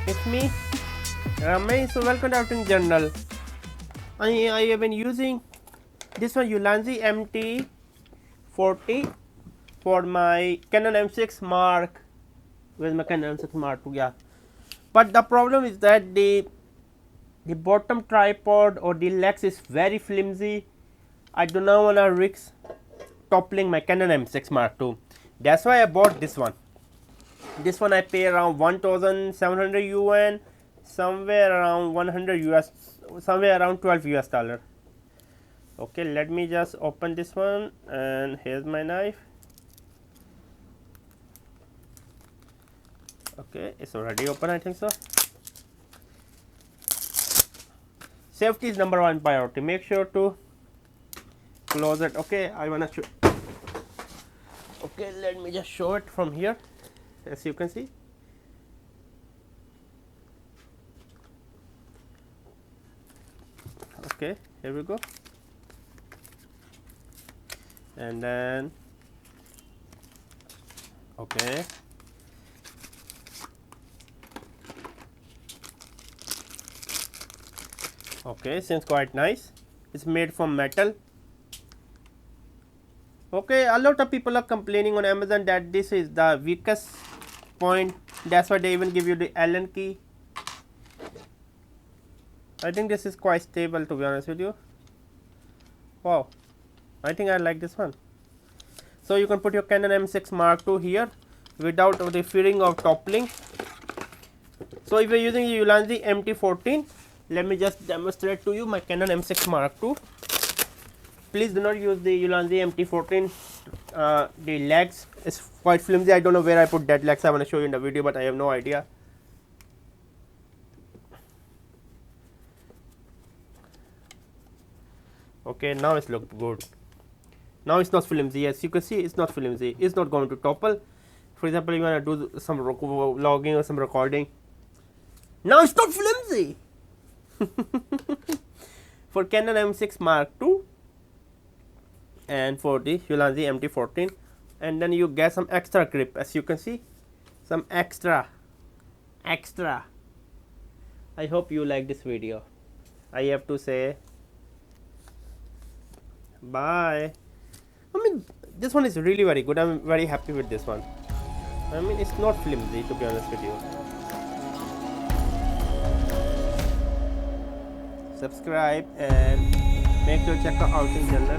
It's me, Ramesh. So welcome to Outing Journal. I have been using this one Ulanzi MT-40 for my Canon M6 Mark. Where's my Canon M6 Mark II? Yeah, but the problem is that the bottom tripod or the legs is very flimsy. I do not want to risk toppling my Canon M6 Mark II. That's why I bought this one. This one I pay around 1,700 yuan, somewhere around 100 US, somewhere around 12 US dollar. Okay, let me just open this one, and here's my knife. Okay, it's already open, I think so. Safety is number one priority. Make sure to close it. Okay, I wanna show. Okay, let me just show it from here, as you can see. Okay, here we go. And then okay, okay, seems quite nice. It's made from metal. Okay, a lot of people are complaining on Amazon that this is the weakest point. That's why they even give you the Allen key. I think this is quite stable, to be honest with you. Wow, I think I like this one. So you can put your Canon M6 Mark II here without the fearing of toppling. So if you are using the Ulanzi MT-14, let me just demonstrate to you my Canon M6 Mark II. Please do not use the Ulanzi MT-14. The legs is quite flimsy. I don't know where I put that legs. I want to show you in the video, but I have no idea. Okay, now it's look good. Now it's not flimsy. As you can see, it's not flimsy. It's not going to topple. For example, you want to do some vlogging or some recording. Now it's not flimsy. For Canon M6 Mark II and for the Ulanzi MT-14, and then you get some extra grip, as you can see, some extra. I hope you like this video. I have to say bye. I mean, this one is really very good. I'm very happy with this one. I mean, it's not flimsy, to be honest with you. Subscribe and make sure to check out Outing Journal.